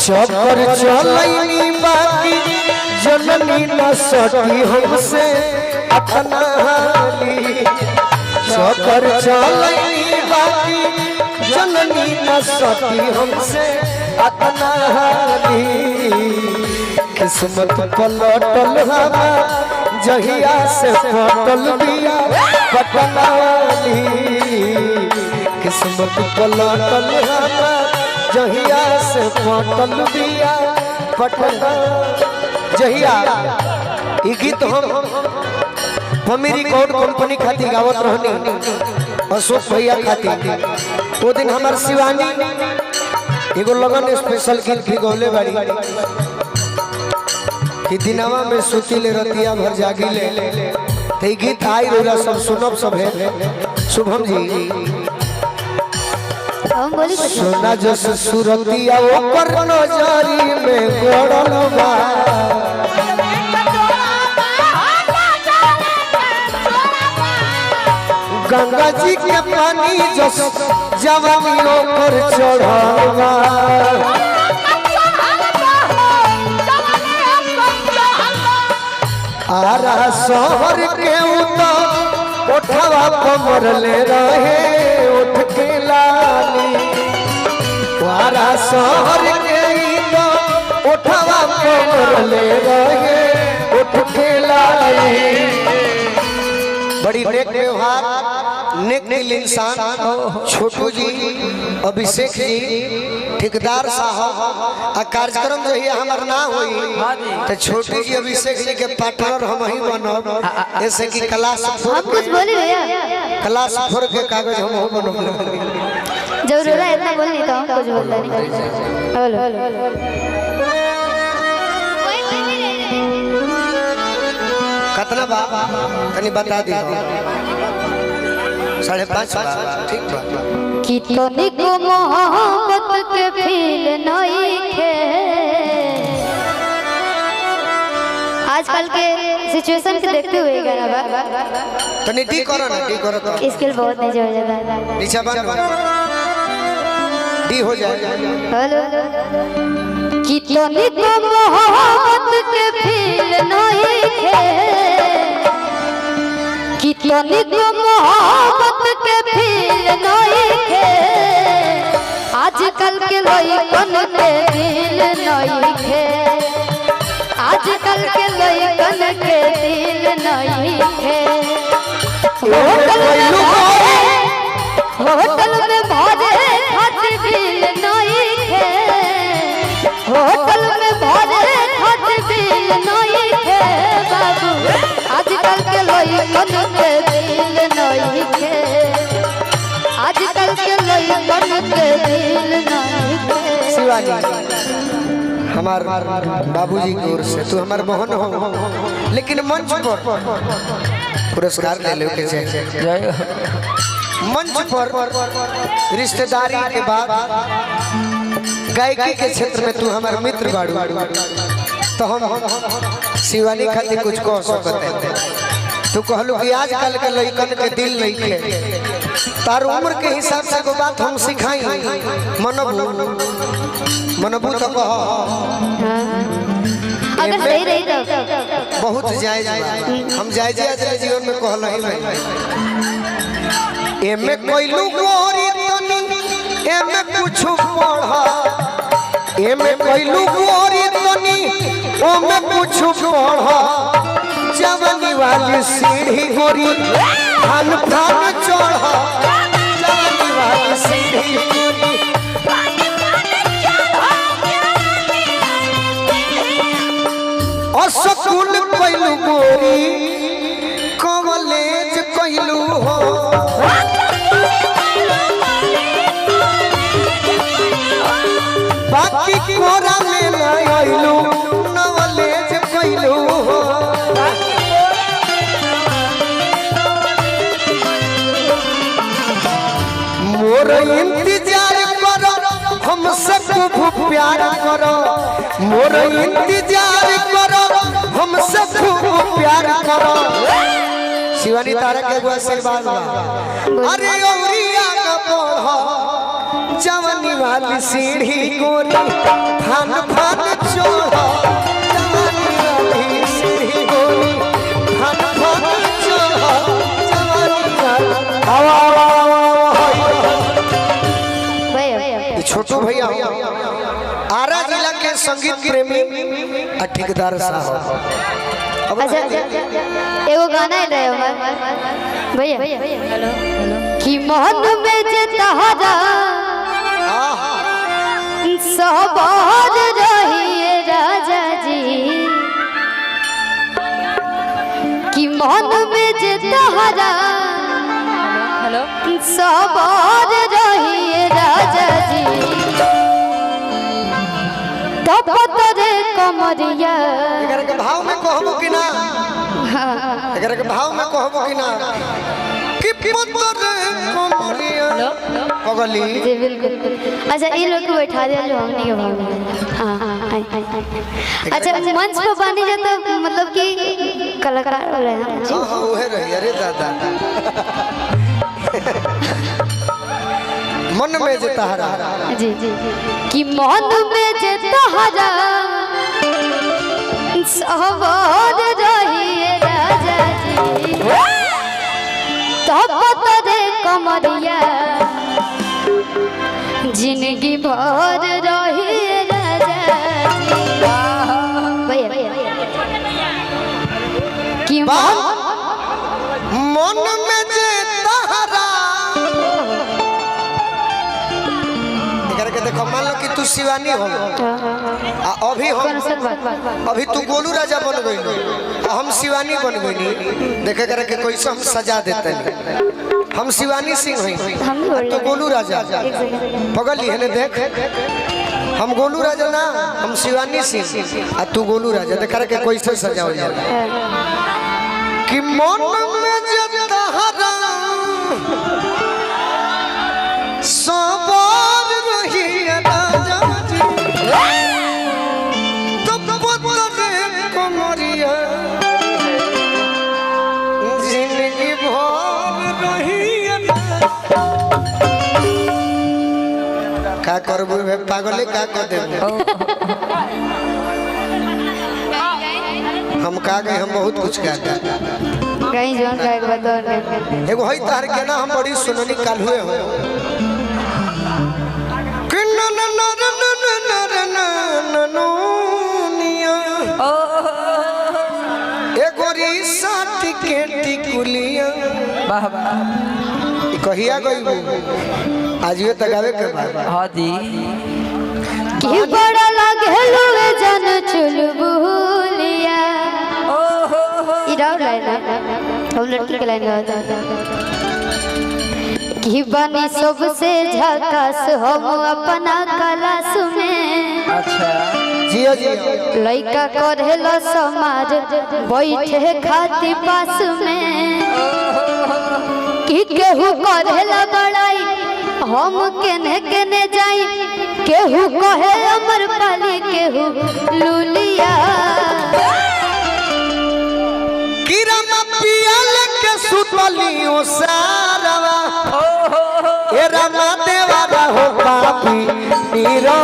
चक्कर चलैनी बाकी जननी न सकी हमसे अपना हाली। चक्कर चलैनी बाकी जननी न सकी हमसे अपना हाली। किस्मत पलटल हमार जहिया से फटल बिया पटनाली। किस्मत पलटल हमार जहिया से फटल बिया पटना। जहिया ई गीत हम फमी रिकॉर्ड कंपनी खाती गावत रहनी अशोक भैया खाती। वो दिन हमार शिवानी एगो लगन स्पेशल गीत भी गौले बाड़ी कि दिनावा में सुतीले रतिया भर जागिले। ते गीत आई रोला सब सुनब सब है। शुभम जी सोना जस सुरतिया ओकर नजरी में गड़ल बा। गंगा जी के पानी जस जवानी ओकर चढ़ल बा। आरा शहर के उठवा कमर ले रहे उठ के लाली। आरा शहर के उठवा कमर ले रहे उठ के लाली। बड़ी नेक व्यवहार नेक दिल इंसान छोटू जी अभिषेक जी ठेकेदार साहब कार्यक्रम जो है हमार ना हुई तो छोटू जी अभिषेक जी के पार्टनर हम ही बनब। ऐसे कि क्लास हम कुछ बोली भैया क्लास 4 के कागज हम हो बनब। जरूर है इतना बोल नहीं तो हम कुछ बोलता नहीं। हेलो कितना बा तनी बता दी 5.5 ठीक बा। कितनी को मोहब्बत के फील नहीं खे। आजकल के सिचुएशन के देखते हुए गाना बा तनी डी करो ना डी करो तो स्किल बहुत नहीं हो जाता। नीचे बन डी हो जाए। हेलो कितनी को मोहब्बत के फील नहीं खे। कितनी को मोहब्बत के फील नहीं खे। आजकल के लइकन के दिल नहीं खे। आजकल के लइकन के दिल नहीं खे। होटल में भरे खातिर दिल नहीं खे। होटल में भरे खातिर दिल नहीं खे बाबू। आजकल के लइकन के दिल नहीं खे। आजकल के लइकन के दिल नहीं खे। शिवानी हमार बाबूजी की ओर से तू हमार मोहन हो लेकिन मंच पर पुरस्कार ले लेके चाहिए। मंच पर रिश्तेदारी के बाद गायकी के क्षेत्र में तू हमार मित्र बाड़ू तो हम शिवानी खातिर कुछ कह सकते हैं। तू कहलू कि आजकल के लइकन के दिल नहीं खे। तार उम्र के हिसाब से को बात हम सिखाई मनबू तो कह अगर सही रही तो बहुत जायज हम जायज जीवन में कहल ही एमे कोइलू गोरी तनी एमे कुछ पढ़ा। एमे कोइलू गोरी तनी ओमे कुछ पढ़ा। जवानी वाली सीढ़ी गोरी फन फन चढ़ा। जवानी वाली सीढ़ी गोरी स्कूल कोइलू गोरी कॉलेज कोइलू हो। बाकी कोरा में न आइलू नॉलेज कोइलू हो। मोर इंतजार करो हमसे खूब प्यार करो। मोर इंतजार करो हमसे खूब प्यार करो। शिवानी तारा के आशीर्वाद। अरे औरिया का पढ़ो जवानी वाली सीढ़ी गोरी फान फान चढ़ा जवानी वाली सीढ़ी गोरी फान फान चढ़ा जवानी वाली छोटू भैया आरा जिला के संगीत प्रेमी आ ठेकेदार साहब। अच्छा एगो गाना है भैया कि मोहन में जे तहरा सवार रहिए राजा जी कि मोहन में जे तहरा सवार रहिए राजा जी तपतरे कमरिया एकर के भाव में कहबो कि ना एकर के भाव में कहबो कि ना कि पतरे कमरिया पगली जी बिल्कुल। अच्छा ये लोग को बैठा दिया जो हमने के भाव में हां हां अच्छा मंच पर बनी जाता मतलब कि कलाकार वाले हैं हां हां ओहे रही अरे दादा मन में जे तहरा जी जी कि मन में जे तहरा सवार रहिए राजा जी तपतरे कमरिया जिंदगी भर रहिए राजा जी भैया कि मन में जे तहरा एकर के देखो मान लो कि तू शिवानी हो आ अभी तू गोलू राजा बन गई हम शिवानी बन गई देखे करे के कोई हम सजा देते हम शिवानी सिंह हई तो गोलू राजा पगल है देख हम गोलू राजा ना हम शिवानी सिंह आ तू गोलू राजा देख करे के कोई से सजा हो जाए कि मन में जे तहरा सवार रही राजा जी तपतरे कमरिया जिंदगी भर रही का करबू बे पागले का कर देबू हम का गए हम बहुत कुछ का कहीं जोन का एक बात और एगो हई तार के ना हम बड़ी सुननी काल हुए हो कि न न न न न न न निया एगो रिसा टिकेटी कुलिया वाह वाह कहिया गई आज ये तगावे के बाद हां जी कि बड़ा लागेलु जन चुलबुलिया इराव लाइन हम लड़की के लाइन गाता कि बनी सबसे झकास हम अपना क्लास में अच्छा जियो जियो लइका करेला समाज बैठे खाती पास में कि केहू करेला बड़ाई हम केने केने जाई केहू कहे अमर पाली केहू लुलिया किरमा पियल के सुतलियो सारवा ए रमा देवा हो पापी नीरो